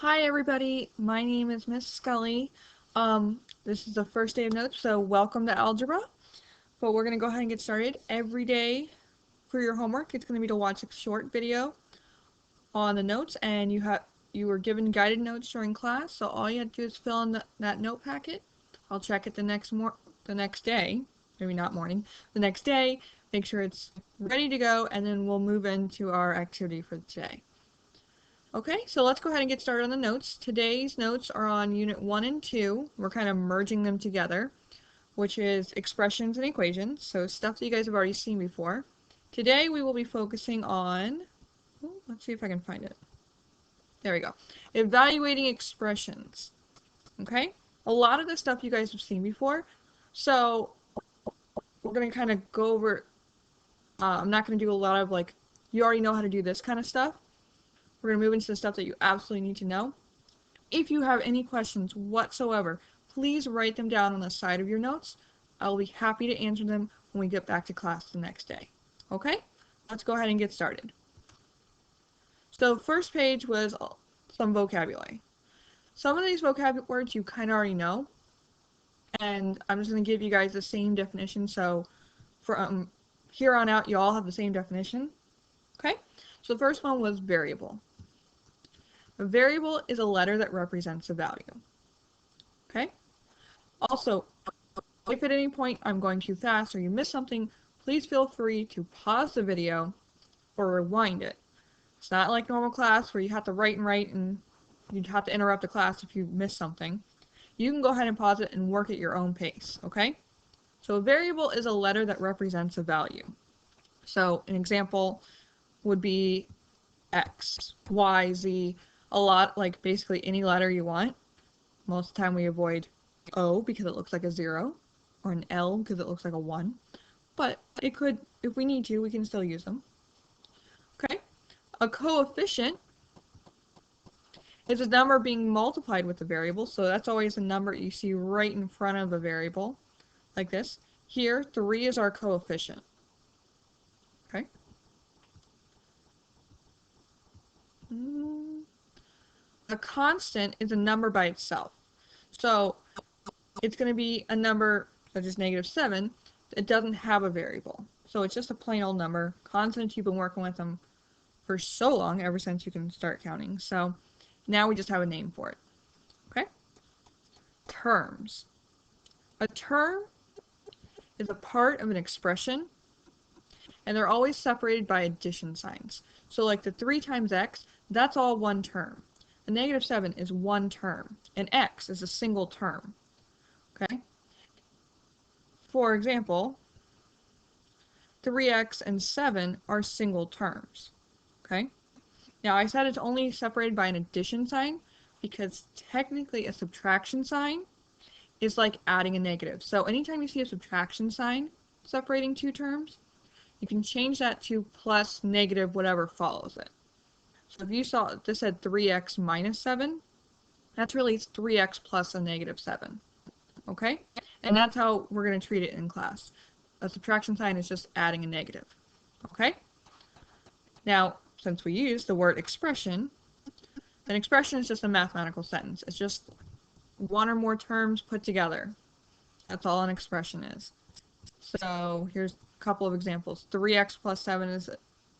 Hi everybody, my name is Miss Scully. This is the first day of notes, so welcome to algebra. But we're going to go ahead and get started. Every day for your homework, it's going to be to watch a short video on the notes, and you were given guided notes during class, so all you have to do is fill in that note packet. I'll check it the next day, maybe not morning, the next day, make sure it's ready to go, and then we'll move into our activity for today. Okay, so let's go ahead and get started on the notes. Today's notes are on Unit 1 and 2. We're kind of merging them together, which is expressions and equations, so stuff that you guys have already seen before. Today we will be focusing on, let's see if I can find it. There we go. Evaluating expressions. Okay, a lot of the stuff you guys have seen before, so we're going to kind of go over, I'm not going to do a lot of you already know how to do this kind of stuff. We're going to move into the stuff that you absolutely need to know. If you have any questions whatsoever, please write them down on the side of your notes. I'll be happy to answer them when we get back to class the next day. Okay? Let's go ahead and get started. So first page was some vocabulary. Some of these vocabulary words you kind of already know, and I'm just going to give you guys the same definition, so from here on out you all have the same definition. Okay? So the first one was variable. A variable is a letter that represents a value. Okay? Also, if at any point I'm going too fast or you miss something, please feel free to pause the video or rewind it. It's not like normal class where you have to write and you'd have to interrupt the class if you miss something. You can go ahead and pause it and work at your own pace, okay? So a variable is a letter that represents a value. So an example would be X, Y, Z, a lot, like basically any letter you want. Most of the time we avoid O because it looks like a 0, or an L because it looks like a 1. But it could, if we need to, we can still use them. Okay? A coefficient is a number being multiplied with a variable, so that's always a number you see right in front of a variable, like this. Here, 3 is our coefficient. Okay? A constant is a number by itself. So it's going to be a number such as -7. It doesn't have a variable. So it's just a plain old number. Constants, you've been working with them for so long, ever since you can start counting. So now we just have a name for it. Okay? Terms. A term is a part of an expression, and they're always separated by addition signs. So like the 3 times x, that's all one term. A -7 is one term, and x is a single term. Okay? For example, 3x and 7 are single terms. Okay? Now I said it's only separated by an addition sign because technically a subtraction sign is like adding a negative. So anytime you see a subtraction sign separating two terms, you can change that to plus, negative, whatever follows it. So if you saw this said 3x minus 7, that's really 3x plus a -7. Okay? And that's how we're going to treat it in class. A subtraction sign is just adding a negative. Okay? Now, since we use the word expression, an expression is just a mathematical sentence. It's just one or more terms put together. That's all an expression is. So here's a couple of examples. 3x plus 7 is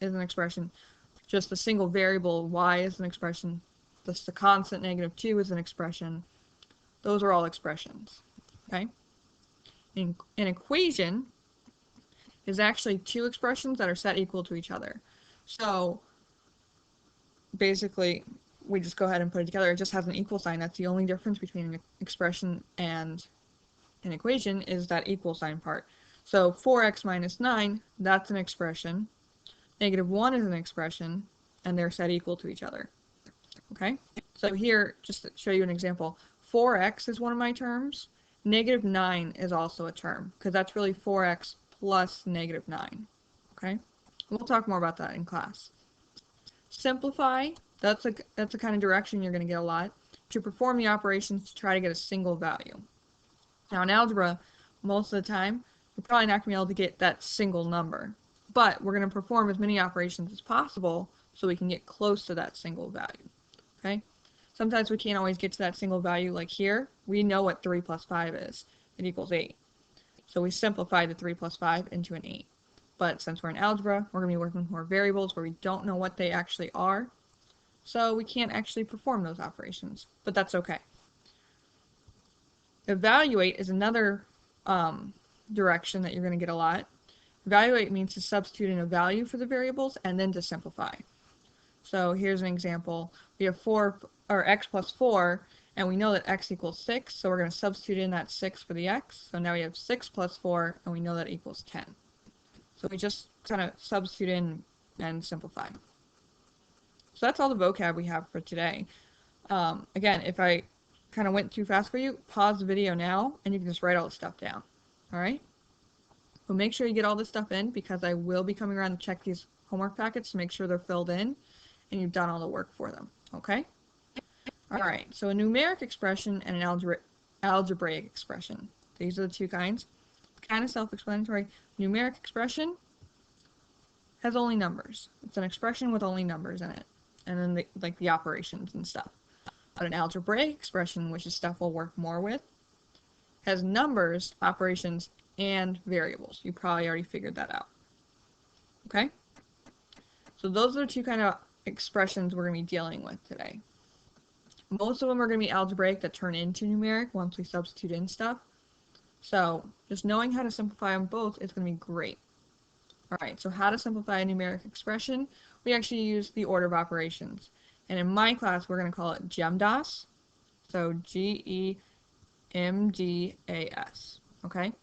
an expression. Just a single variable y is an expression. Just the constant -2 is an expression. Those are all expressions. Okay? An equation is actually two expressions that are set equal to each other. So basically, we just go ahead and put it together. It just has an equal sign. That's the only difference between an expression and an equation, is that equal sign part. So 4x minus 9, that's an expression. -1 is an expression, and they're set equal to each other. Okay? So here, just to show you an example, 4x is one of my terms. -9 is also a term, because that's really 4x plus -9. Okay? We'll talk more about that in class. Simplify, that's the kind of direction you're going to get a lot. To perform the operations to try to get a single value. Now in algebra, most of the time, you're probably not going to be able to get that single number. But we're going to perform as many operations as possible so we can get close to that single value. Okay? Sometimes we can't always get to that single value. Like here, we know what 3 plus 5 is. It equals 8. So we simplify the 3 plus 5 into an 8. But since we're in algebra, we're going to be working with more variables where we don't know what they actually are. So we can't actually perform those operations. But that's okay. Evaluate is another direction that you're going to get a lot. Evaluate means to substitute in a value for the variables and then to simplify. So here's an example. We have x plus 4, and we know that x equals 6, so we're going to substitute in that 6 for the x. So now we have 6 plus 4, and we know that equals 10. So we just kind of substitute in and simplify. So that's all the vocab we have for today. Again, if I kind of went too fast for you, pause the video now, and you can just write all the stuff down. All right? But make sure you get all this stuff in, because I will be coming around to check these homework packets to make sure they're filled in and you've done all the work for them. Okay? All right, so a numeric expression and an algebraic expression. These are the two kinds. Kind of self-explanatory. Numeric expression has only numbers. It's an expression with only numbers in it, and then the operations and stuff. But an algebraic expression, which is stuff we'll work more with, has numbers, operations, and variables. You probably already figured that out. Okay? So those are the two kind of expressions we're going to be dealing with today. Most of them are going to be algebraic that turn into numeric once we substitute in stuff. So just knowing how to simplify them both is going to be great. Alright, so how to simplify a numeric expression? We actually use the order of operations. And in my class, we're going to call it GEMDAS. So GEMDAS. Okay?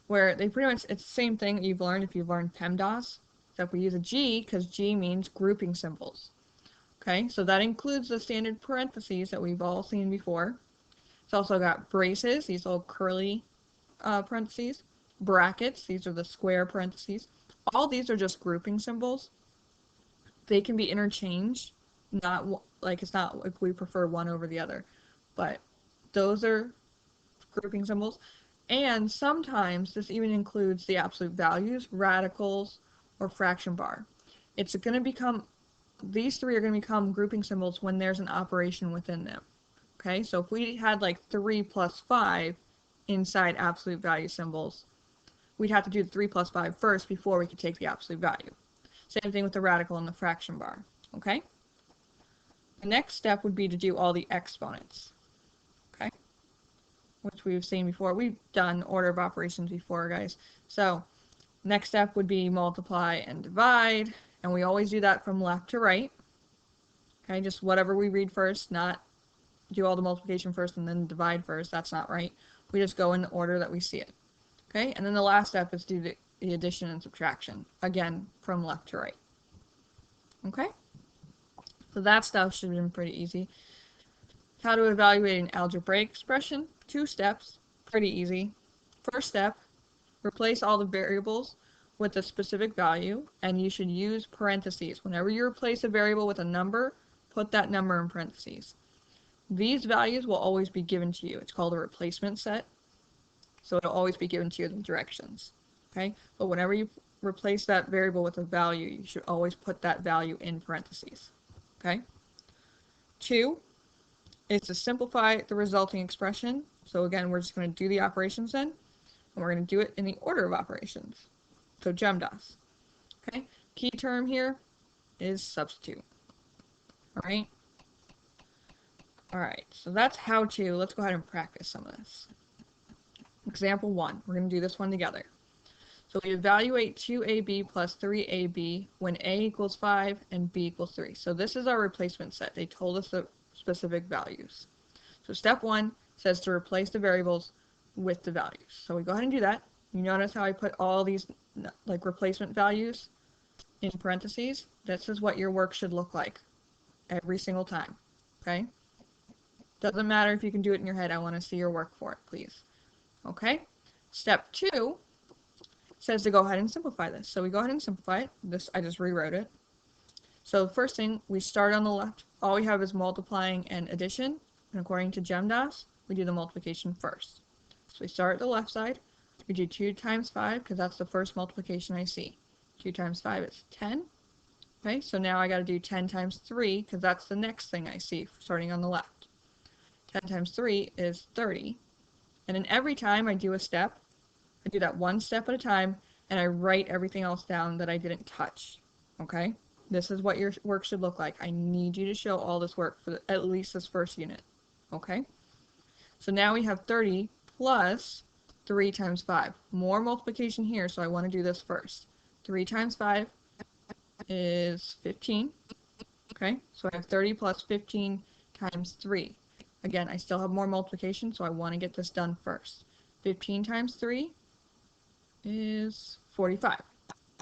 Where they pretty much, it's the same thing that you've learned if you've learned PEMDAS. Except we use a G because G means grouping symbols. Okay, so that includes the standard parentheses that we've all seen before. It's also got braces, these little curly parentheses. Brackets, these are the square parentheses. All these are just grouping symbols. They can be interchanged. It's not like we prefer one over the other. But those are grouping symbols. And sometimes this even includes the absolute values, radicals, or fraction bar. These three are going to become grouping symbols when there's an operation within them. Okay, so if we had like 3 plus 5 inside absolute value symbols, we'd have to do the 3 plus 5 first before we could take the absolute value. Same thing with the radical and the fraction bar. Okay? The next step would be to do all the exponents. Okay? Which we've seen before. We've done order of operations before, guys. So next step would be multiply and divide, and we always do that from left to right. Okay, just whatever we read first, not do all the multiplication first and then divide first. That's not right. We just go in the order that we see it. Okay, and then the last step is do the addition and subtraction. Again, from left to right. Okay, so that stuff should have been pretty easy. How to evaluate an algebraic expression? 2 steps, pretty easy. First step, replace all the variables with a specific value, and you should use parentheses. Whenever you replace a variable with a number, put that number in parentheses. These values will always be given to you. It's called a replacement set, so it'll always be given to you in directions. Okay, but whenever you replace that variable with a value, you should always put that value in parentheses. Okay. 2 is to simplify the resulting expression. So again, we're just going to do the operations then, and we're going to do it in the order of operations. So GEMDAS. Okay, key term here is substitute. Alright? Alright, so that's how to. Let's go ahead and practice some of this. Example 1. We're going to do this one together. So we evaluate 2ab plus 3ab when a equals 5 and b equals 3. So this is our replacement set. They told us the specific values. So step 1 says to replace the variables with the values. So we go ahead and do that. You notice how I put all these like replacement values in parentheses? This is what your work should look like every single time. Okay? Doesn't matter if you can do it in your head. I want to see your work for it, please. Okay? Step 2 says to go ahead and simplify this. So we go ahead and simplify it. This, I just rewrote it. So the first thing, we start on the left. All we have is multiplying and addition. And according to GEMDAS, we do the multiplication first. So we start at the left side. We do 2 times 5 because that's the first multiplication I see. 2 times 5 is 10. Okay, so now I got to do 10 times 3 because that's the next thing I see starting on the left. 10 times 3 is 30. And then every time I do a step, I do that one step at a time, and I write everything else down that I didn't touch. Okay? This is what your work should look like. I need you to show all this work for at least this first unit. Okay? So now we have 30 plus 3 times 5. More multiplication here, so I want to do this first. 3 times 5 is 15. Okay? So I have 30 plus 15 times 3. Again, I still have more multiplication, so I want to get this done first. 15 times 3 is 45.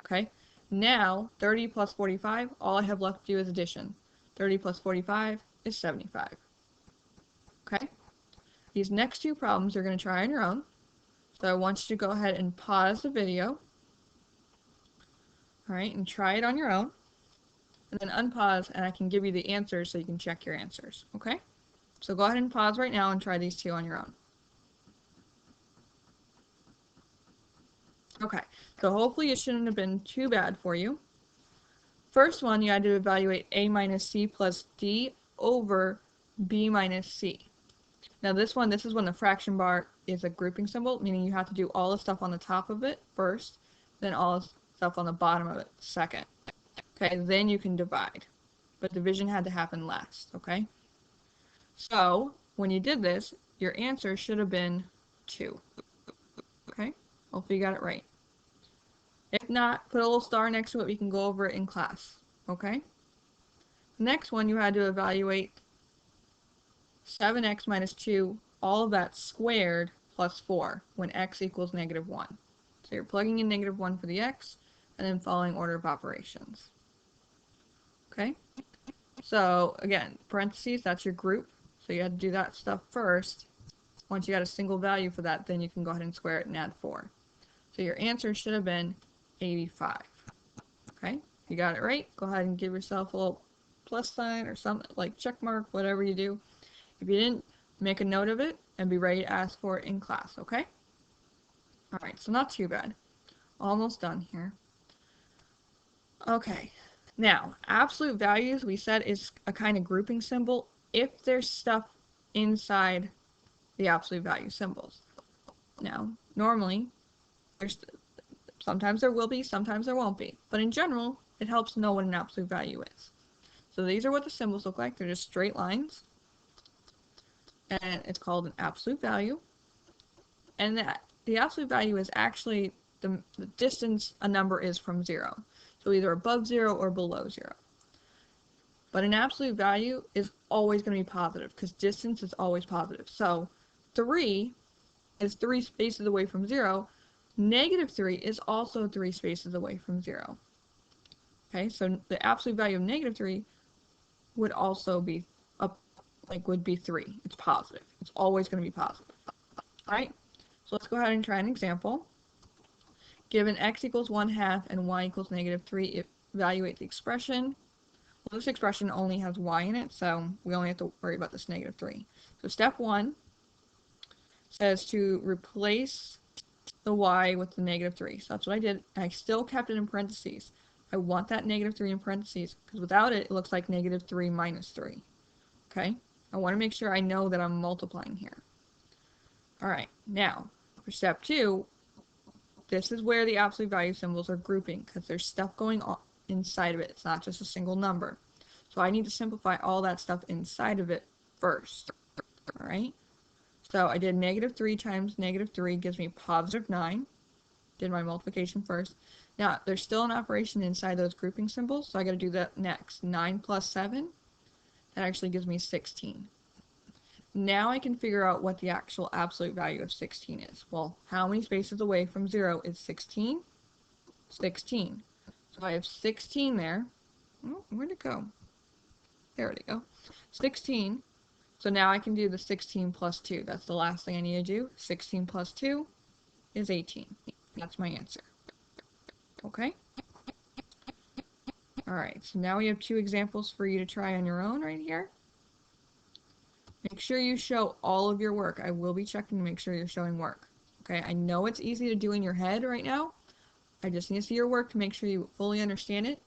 Okay? Now, 30 plus 45, all I have left to do is addition. 30 plus 45 is 75. Okay? These next two problems you're going to try on your own. So I want you to go ahead and pause the video. Alright, and try it on your own. And then unpause, and I can give you the answers so you can check your answers. Okay? So go ahead and pause right now and try these two on your own. Okay, so hopefully it shouldn't have been too bad for you. First one, you had to evaluate a minus c plus d over b minus c. Now this is when the fraction bar is a grouping symbol, meaning you have to do all the stuff on the top of it first, then all the stuff on the bottom of it second. Okay, then you can divide. But division had to happen last, okay? So, when you did this, your answer should have been 2. Okay? Hopefully you got it right. If not, put a little star next to it. We can go over it in class. Okay? Next one, you had to evaluate 7x minus 2, all of that squared plus 4, when x equals negative 1. So you're plugging in negative 1 for the x, and then following order of operations. Okay? So, again, parentheses, that's your group. So you had to do that stuff first. Once you got a single value for that, then you can go ahead and square it and add 4. So your answer should have been 85. Okay? If you got it right, go ahead and give yourself a little plus sign or something, like check mark, whatever you do. If you didn't, make a note of it and be ready to ask for it in class, okay? Alright, so not too bad. Almost done here. Okay. Now, absolute values, we said, is a kind of grouping symbol if there's stuff inside the absolute value symbols. Now, normally, sometimes there will be, sometimes there won't be. But in general, it helps to know what an absolute value is. So these are what the symbols look like. They're just straight lines. And it's called an absolute value. And the absolute value is actually the distance a number is from 0. So either above 0 or below 0. But an absolute value is always going to be positive because distance is always positive. So 3 is 3 spaces away from 0. Negative 3 is also 3 spaces away from 0. Okay, so the absolute value of negative 3 would also be would be 3. It's positive. It's always going to be positive. Alright, so let's go ahead and try an example. Given x equals 1/2 and y equals negative 3, evaluate the expression. Well, this expression only has y in it, so we only have to worry about this negative 3. So step 1 says to replace the y with the negative 3. So that's what I did. I still kept it in parentheses. I want that negative 3 in parentheses, because without it, it looks like negative 3 minus 3. Okay? I want to make sure I know that I'm multiplying here. Alright, now, for step 2, this is where the absolute value symbols are grouping, because there's stuff going on inside of it. It's not just a single number. So I need to simplify all that stuff inside of it first. Alright? So I did negative 3 times negative 3 gives me positive 9. Did my multiplication first. Now, there's still an operation inside those grouping symbols, so I got to do that next. 9 plus 7, that actually gives me 16. Now I can figure out what the actual absolute value of 16 is. Well, how many spaces away from 0 is 16? 16. So I have 16 there. Oh, where'd it go? There we go. 16. So now I can do the 16 plus 2. That's the last thing I need to do. 16 plus 2 is 18. That's my answer. Okay? Alright, so now we have 2 examples for you to try on your own right here. Make sure you show all of your work. I will be checking to make sure you're showing work. Okay, I know it's easy to do in your head right now. I just need to see your work to make sure you fully understand it.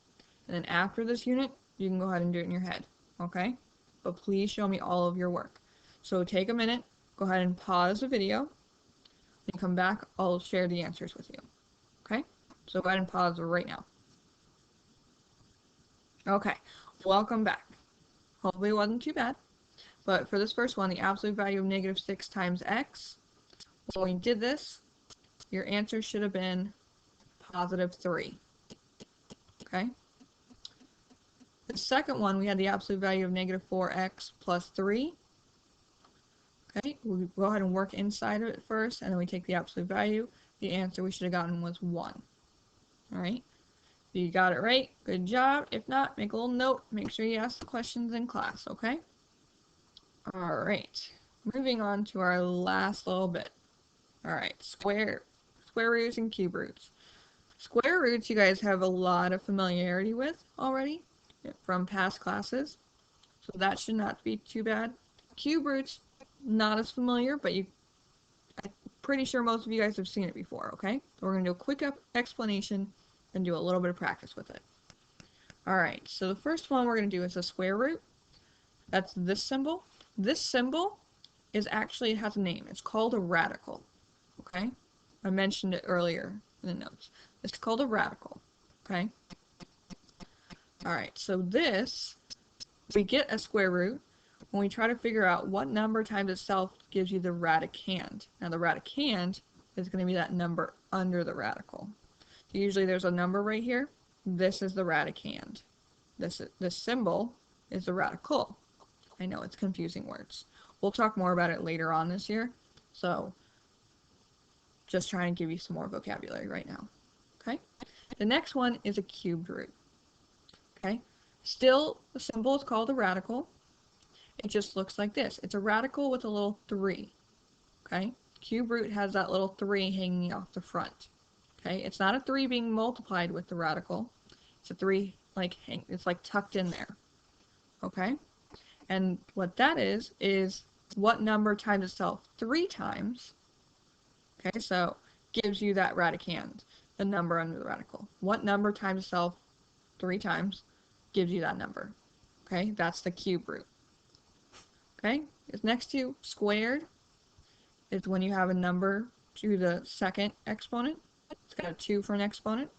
And then after this unit, you can go ahead and do it in your head, okay? But please show me all of your work. So take a minute, go ahead and pause the video, and come back, I'll share the answers with you, okay? So go ahead and pause right now. Okay, welcome back. Hopefully it wasn't too bad. But for this first one, the absolute value of negative 6 times x, when we did this, your answer should have been positive 3. Okay? The second one, we had the absolute value of negative 4x plus 3. Okay, we'll go ahead and work inside of it first, and then we take the absolute value. The answer we should have gotten was 1. Alright? If you got it right, good job. If not, make a little note. Make sure you ask the questions in class, okay? Alright, moving on to our last little bit. Alright, square roots and cube roots. Square roots you guys have a lot of familiarity with already from past classes, so that should not be too bad. Cube roots, not as familiar, but I'm pretty sure most of you guys have seen it before, okay? So we're going to do a quick explanation and do a little bit of practice with it. Alright, so the first one we're going to do is a square root. That's this symbol. This symbol is actually, it has a name. It's called a radical, okay? I mentioned it earlier in the notes. It's called a radical, okay? Alright, so this, we get a square root when we try to figure out what number times itself gives you the radicand. Now the radicand is going to be that number under the radical. So usually there's a number right here. This is the radicand. This symbol is the radical. I know it's confusing words. We'll talk more about it later on this year. So just trying to give you some more vocabulary right now. Okay? The next one is a cubed root. Okay? Still, the symbol is called a radical. It just looks like this. It's a radical with a little 3. Okay? Cube root has that little 3 hanging off the front. Okay? It's not a 3 being multiplied with the radical. It's a 3 it's like tucked in there. Okay? And what that is what number times itself 3 times. Okay, so gives you that radicand, the number under the radical. What number times itself 3 times gives you that number. Okay, that's the cube root. Okay, it's next to squared is when you have a number to the second exponent. It's got a 2 for an exponent.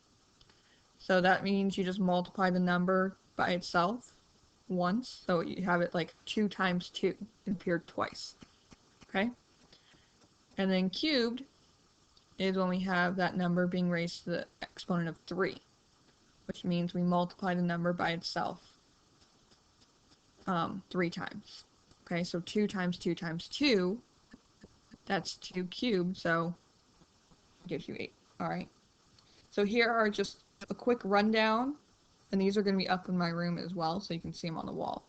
So that means you just multiply the number by itself once. So you have it like 2 times 2. It appeared twice. Okay? And then cubed is when we have that number being raised to the exponent of 3, which means we multiply the number by itself 3 times. Okay, so 2 times 2 times 2, that's 2 cubed, so it gives you 8. Alright, so here are just a quick rundown, and these are going to be up in my room as well, so you can see them on the wall.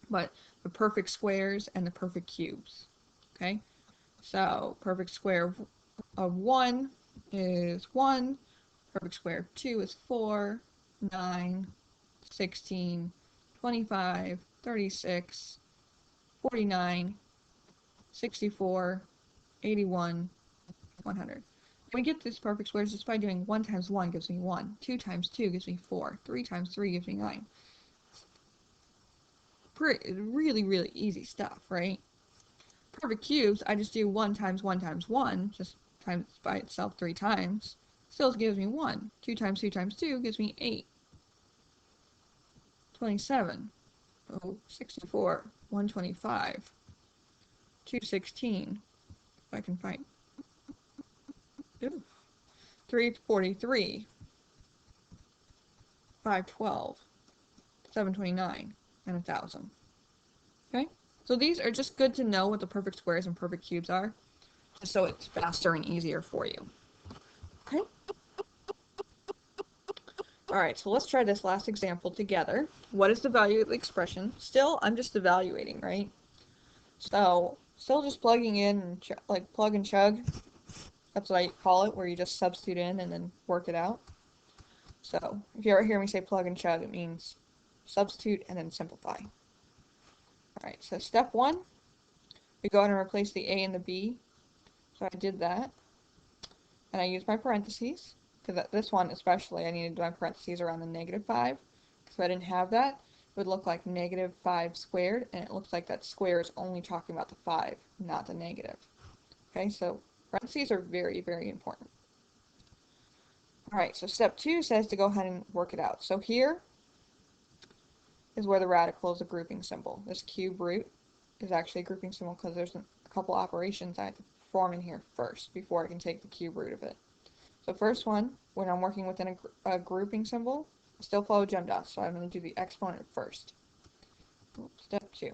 But the perfect squares and the perfect cubes. Okay, so perfect square of 1 is 1, perfect square of 2 is 4, 9, 16, 25, 36, 49, 64, 81, 100. We get this perfect squares just by doing 1 times 1 gives me 1, 2 times 2 gives me 4, 3 times 3 gives me 9. Really, really easy stuff, right? Perfect cubes, I just do 1 times 1 times 1, just times by itself 3 times. Still gives me 1. 2 times 2 times 2 gives me 8. 27. Oh, 64. 125. 216. If I can find. Ooh. 343. 512. 729. And 1,000. Okay? So these are just good to know what the perfect squares and perfect cubes are, just so it's faster and easier for you. Okay? Alright, so let's try this last example together. What is the value of the expression? Still, I'm just evaluating, right? So, still just plugging in, and like plug and chug. That's what I call it, where you just substitute in and then work it out. So, if you ever hear me say plug and chug, it means substitute and then simplify. Alright, so step 1, we go ahead and replace the A and the B. So I did that. And I used my parentheses, because this one especially, I needed my parentheses around the -5. If I didn't have that, it would look like negative 5 squared, and it looks like that square is only talking about the 5, not the negative. Okay, so parentheses are very, very important. Alright, so step 2 says to go ahead and work it out. So here is where the radical is a grouping symbol. This cube root is actually a grouping symbol because there's a couple operations I have to perform in here first before I can take the cube root of it. So first one, when I'm working within a grouping symbol, I still follow GEMDAS, so I'm going to do the exponent first. Step 2.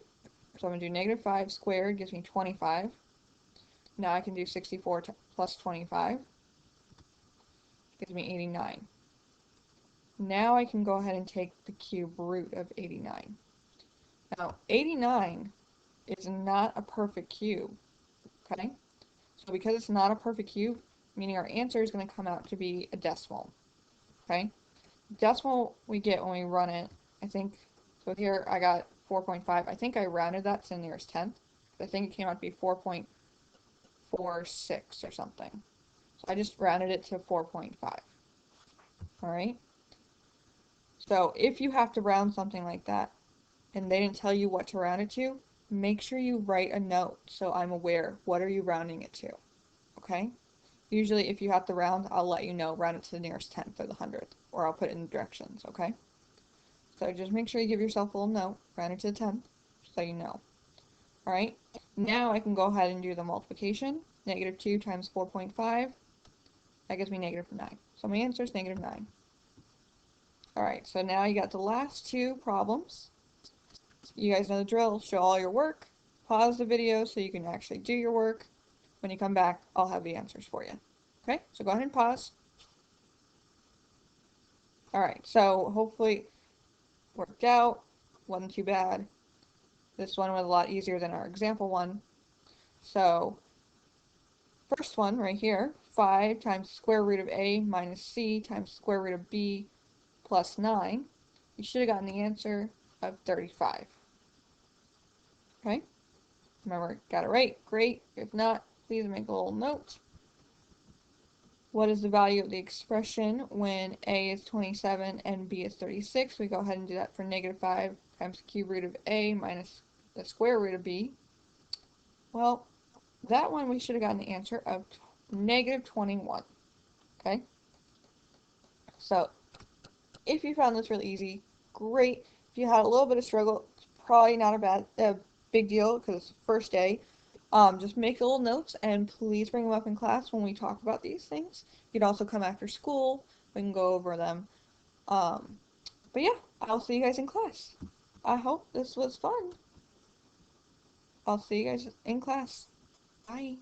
So I'm going to do negative 5 squared gives me 25. Now I can do 64 plus 25 gives me 89. Now I can go ahead and take the cube root of 89. Now 89 is not a perfect cube, okay? So because it's not a perfect cube, meaning our answer is going to come out to be a decimal, okay? Decimal we get when we run it, I think, so here I got 4.5. I think I rounded that to the nearest tenth. I think it came out to be 4.46 or something. So I just rounded it to 4.5. Alright? So if you have to round something like that, and they didn't tell you what to round it to, make sure you write a note so I'm aware, what are you rounding it to? Okay? Usually if you have to round, I'll let you know, round it to the nearest tenth or the hundredth, or I'll put it in the directions, okay? So just make sure you give yourself a little note, round it to the tenth, so you know. Alright? Now I can go ahead and do the multiplication. Negative 2 times 4.5, that gives me negative 9. So my answer is negative 9. Alright, so now you got the last two problems. You guys know the drill. Show all your work, pause the video so you can actually do your work. When you come back, I'll have the answers for you. Okay, so go ahead and pause. Alright, so hopefully worked out. Wasn't too bad. This one was a lot easier than our example one. So, first one right here, 5 times the square root of a minus c times the square root of b plus 9. You should have gotten the answer of 35. Okay? Remember, got it right. Great. If not, please make a little note. What is the value of the expression when a is 27 and b is 36? We go ahead and do that for negative 5 times the cube root of a minus the square root of b. Well, that one we should have gotten the answer of negative 21. Okay? So, if you found this really easy, great. If you had a little bit of struggle, it's probably not a big deal because it's the first day. Just make little notes and please bring them up in class when we talk about these things. You can also come after school. We can go over them. But yeah, I'll see you guys in class. I hope this was fun. I'll see you guys in class. Bye.